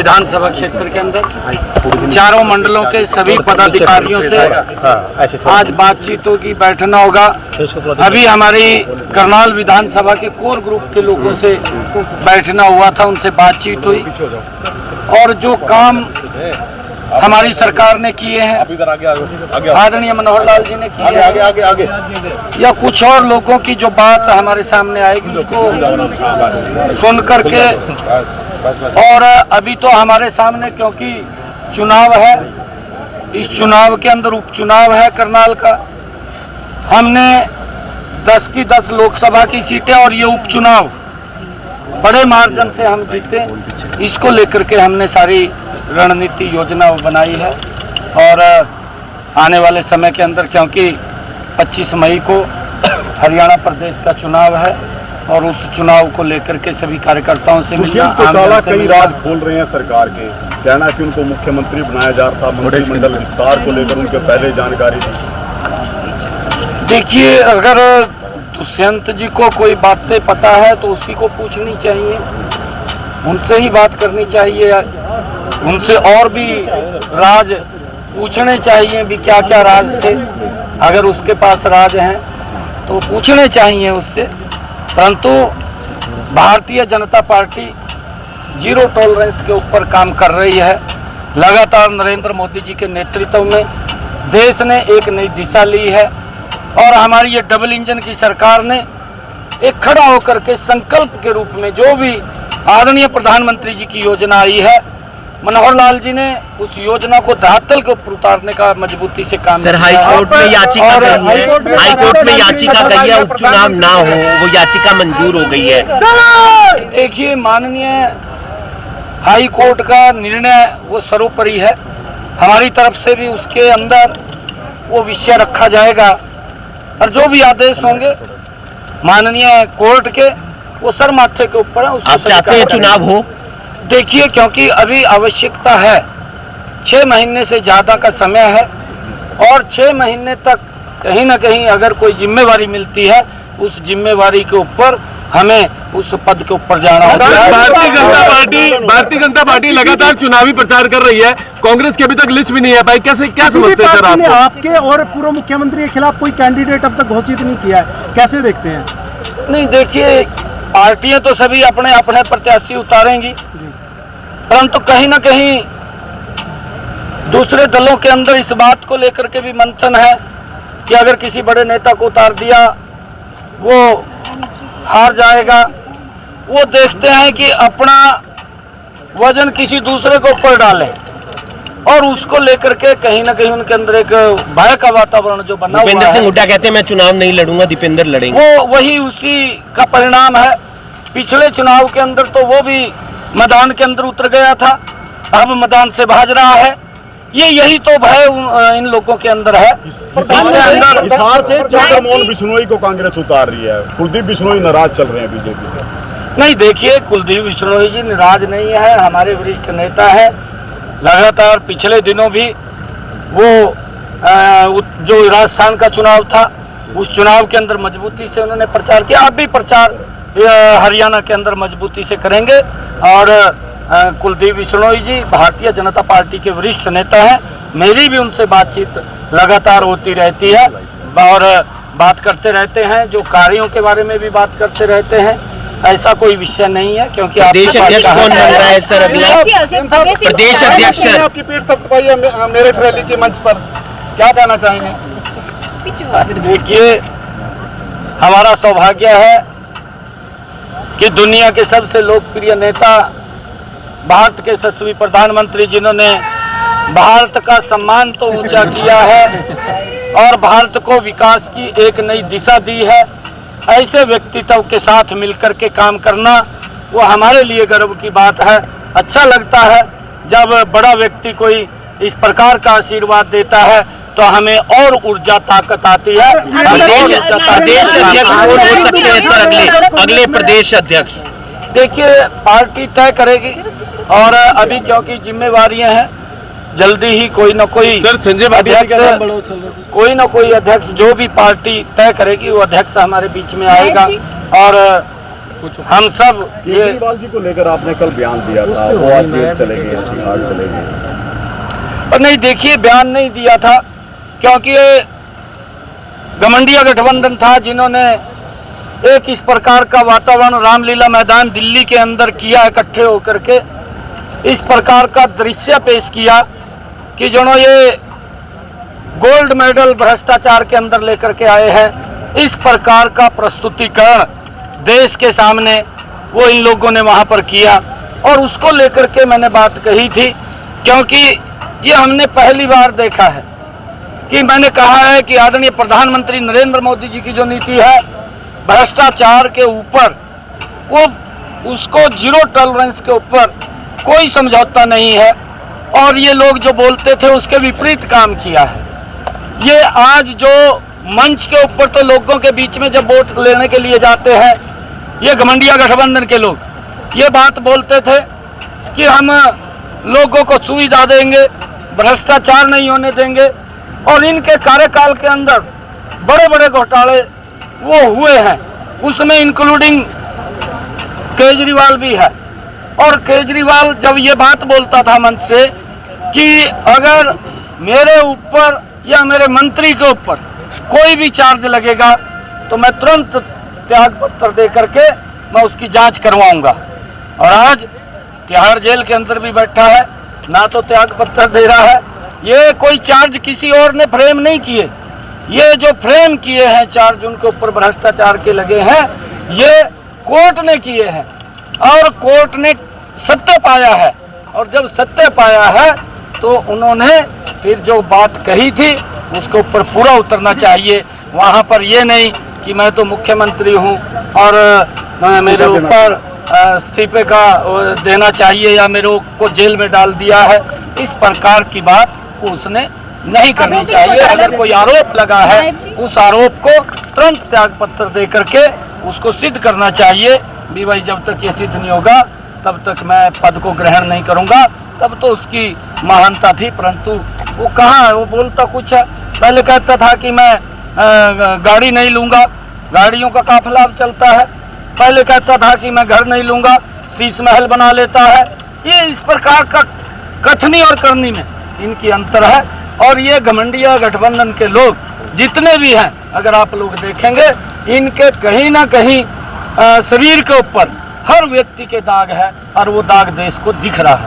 विधानसभा क्षेत्र के अंदर चारों मंडलों के सभी पदाधिकारियों से आज बातचीत होगी, बैठना होगा। अभी हमारी करनाल विधानसभा के कोर ग्रुप के लोगों से बैठना हुआ था, उनसे बातचीत हुई और जो काम हमारी सरकार ने किए हैं, आदरणीय मनोहर लाल जी ने किए हैं, या कुछ और लोगों की जो बात हमारे सामने आएगी उसको सुन करके, और अभी तो हमारे सामने क्योंकि चुनाव है, इस चुनाव के अंदर उपचुनाव है करनाल का, हमने 10 की 10 लोकसभा की सीटें और ये उपचुनाव बड़े मार्जिन से हम जीते, इसको लेकर के हमने सारी रणनीति योजना बनाई है। और आने वाले समय के अंदर क्योंकि 25 मई को हरियाणा प्रदेश का चुनाव है और उस चुनाव को लेकर के सभी कार्यकर्ताओं से मिलना, कई राज खोल रहे हैं सरकार के, कहना कि उनको मुख्यमंत्री बनाया जा रहा था, मंत्रिमंडल विस्तार को लेकर उनके पहले जानकारी दी। देखिए, अगर दुष्यंत जी को कोई बातें पता है तो उसी को पूछनी चाहिए, उनसे ही बात करनी चाहिए, उनसे और भी राज पूछने चाहिए भी क्या क्या राज थे, अगर उसके पास राज हैं तो पूछने चाहिए उससे। परंतु Bharatiya Janata party zero tolerance के ऊपर काम कर रही है। लगातार नरेंद्र मोदी जी के नेतृत्व में देश ने एक नई दिशा ली है और हमारी ये डबल इंजन की सरकार ने एक खड़ा होकर के संकल्प के रूप में जो भी आदरणीय प्रधानमंत्री जी की योजना आई है, मनोहर लाल जी ने उस योजना को धरातल के ऊपर उतारने का मजबूती से काम सर, हाईकोर्ट में याचिका गई है, हाईकोर्ट में याचिका गई है उपचुनाव ना हो, वो याचिका मंजूर हो गई है। देखिए, माननीय हाई कोर्ट का निर्णय वो सर्वोपरि है, हमारी तरफ से भी उसके अंदर वो विषय रखा जाएगा और जो भी आदेश होंगे माननीय कोर्ट के वो सर माथे के ऊपर है। आप चाहते हैं चुनाव हो? देखिए, क्योंकि अभी आवश्यकता है, 6 महीने से ज़्यादा का समय है और 6 महीने तक कहीं ना कहीं अगर कोई जिम्मेवारी मिलती है, उस जिम्मेवारी के ऊपर हमें उस पद के ऊपर जाना होगा। भारतीय जनता पार्टी लगातार चुनावी प्रचार कर रही है, कांग्रेस की अभी तक लिस्ट भी नहीं है भाई, कैसे क्या समझते हैं सर आपके और पूर्व मुख्यमंत्री के खिलाफ कोई कैंडिडेट अब तक घोषित नहीं किया है, कैसे देखते हैं? नहीं, देखिए, पार्टियां तो सभी अपने अपने प्रत्याशी उतारेंगी, परंतु कहीं ना कहीं दूसरे दलों के अंदर इस बात को लेकर के भी मंथन है कि अगर किसी बड़े नेता को उतार दिया वो हार जाएगा। वो देखते हैं कि अपना वजन किसी दूसरे के ऊपर डालें और उसको लेकर के कहीं ना कहीं उनके अंदर एक भय का वातावरण जो बना हुआ है। दीपेंद्र सिंह हुड्डा कहते हैं मैं चुनाव नहीं लड़ूंगा, दीपेंद्र लड़ेंगे। वो वही उसी का परिणाम है। पिछले चुनाव के अंदर तो वो भी मैदान के अंदर उतर गया था, अब मैदान से भाग रहा है। यही तो भय इन लोगों के अंदर है। हिसार से चंद्रमोहन बिश्नोई को कांग्रेस उतार रही है, कुलदीप बिश्नोई नाराज चल रहे हैं बीजेपी से। नहीं, देखिए, कुलदीप बिश्नोई जी नाराज नहीं है, हमारे वरिष्ठ नेता है। लगातार पिछले दिनों भी वो जो राजस्थान का चुनाव था उस चुनाव के अंदर मजबूती से उन्होंने प्रचार किया, अब भी प्रचार हरियाणा के अंदर मजबूती से करेंगे। और कुलदीप बिश्नोई जी भारतीय जनता पार्टी के वरिष्ठ नेता हैं, मेरी भी उनसे बातचीत लगातार होती रहती है और बात करते रहते हैं, जो कार्यों के बारे में भी बात करते रहते हैं। ऐसा कोई विषय नहीं है, क्योंकि प्रदेश अध्यक्ष कौन बन रहा है सर अगला? प्रदेश अध्यक्ष आपकी पीठ थपथपाई है मेरे रैली के मंच पर, क्या कहना चाहेंगे? देखिए, हमारा सौभाग्य है कि दुनिया के सबसे लोकप्रिय नेता, भारत के यशस्वी प्रधानमंत्री, जिन्होंने भारत का सम्मान तो ऊंचा किया है और भारत को विकास की एक नई दिशा दी है, ऐसे व्यक्तित्व के साथ मिलकर के काम करना वो हमारे लिए गर्व की बात है। अच्छा लगता है जब बड़ा व्यक्ति कोई इस प्रकार का आशीर्वाद देता है तो हमें और ऊर्जा ताकत आती है। प्रदेश अध्यक्ष कौन हो सकते हैं सर अगले प्रदेश अध्यक्ष? देखिए, पार्टी तय करेगी और अभी क्योंकि जिम्मेवारियां हैं, जल्दी ही कोई ना कोई अध्यक्ष जो भी पार्टी तय करेगी वो अध्यक्ष हमारे बीच में आएगा और कुछ हम सब ये केजरीवाल जी को लेकर आपने कल बयान दिया था, वो आज जेल चले गए, तिहाड़ चले गए। और नहीं, देखिए बयान नहीं दिया था क्योंकि ये घमंडिया गठबंधन था जिन्होंने एक इस प्रकार का वातावरण रामलीला मैदान दिल्ली के अंदर किया, इकट्ठे होकर के इस प्रकार का दृश्य पेश किया कि जो ये गोल्ड मेडल भ्रष्टाचार के अंदर लेकर के आए हैं। इस प्रकार का प्रस्तुतिकरण देश के सामने वो इन लोगों ने वहां पर किया और उसको लेकर के मैंने बात कही थी, क्योंकि ये हमने पहली बार देखा है कि मैंने कहा है कि आदरणीय प्रधानमंत्री नरेंद्र मोदी जी की जो नीति है भ्रष्टाचार के ऊपर, वो उसको जीरो टॉलरेंस के ऊपर कोई समझौता नहीं है और ये लोग जो बोलते थे उसके विपरीत काम किया है। ये आज जो मंच के ऊपर तो लोगों के बीच में जब वोट लेने के लिए जाते हैं, ये घमंडिया गठबंधन के लोग ये बात बोलते थे कि हम लोगों को सुविधा देंगे, भ्रष्टाचार नहीं होने देंगे, और इनके कार्यकाल के अंदर बड़े बड़े घोटाले वो हुए हैं, उसमें इंक्लूडिंग केजरीवाल भी है। और केजरीवाल जब ये बात बोलता था मंच से कि अगर मेरे ऊपर या मेरे मंत्री के ऊपर कोई भी चार्ज लगेगा तो मैं तुरंत त्याग पत्र दे करके मैं उसकी जांच करवाऊंगा, और आज तिहाड़ जेल के अंदर भी बैठा है, ना तो त्याग पत्र दे रहा है। ये कोई चार्ज किसी और ने फ्रेम नहीं किए, ये जो फ्रेम किए हैं चार्ज उनके ऊपर भ्रष्टाचार के लगे हैं, ये कोर्ट ने किए हैं और कोर्ट ने सत्य पाया है, और जब सत्य पाया है तो उन्होंने फिर जो बात कही थी उसके ऊपर पूरा उतरना चाहिए। वहाँ पर ये नहीं कि मैं तो मुख्यमंत्री हूँ और मेरे ऊपर इस्तीफे का देना चाहिए या मेरे को जेल में डाल दिया है, इस प्रकार की बात उसने नहीं करनी चाहिए। अगर कोई आरोप लगा है उस आरोप को तुरंत त्याग पत्र दे करके उसको सिद्ध करना चाहिए भी भाई, जब तक ये सिद्ध नहीं होगा तब तक मैं पद को ग्रहण नहीं करूंगा। तब तो उसकी महानता थी, परंतु वो कहाँ है, वो बोलता कुछ है। पहले कहता था कि मैं गाड़ी नहीं लूंगा, गाड़ियों का काफिला अब चलता है। पहले कहता था कि मैं घर नहीं लूंगा, शीश महल बना लेता है। ये इस प्रकार का कथनी और करनी में इनकी अंतर है। और ये घमंडिया गठबंधन के लोग जितने भी हैं, अगर आप लोग देखेंगे, इनके कहीं ना कहीं शरीर के ऊपर हर व्यक्ति के दाग है और वो दाग देश को दिख रहा है।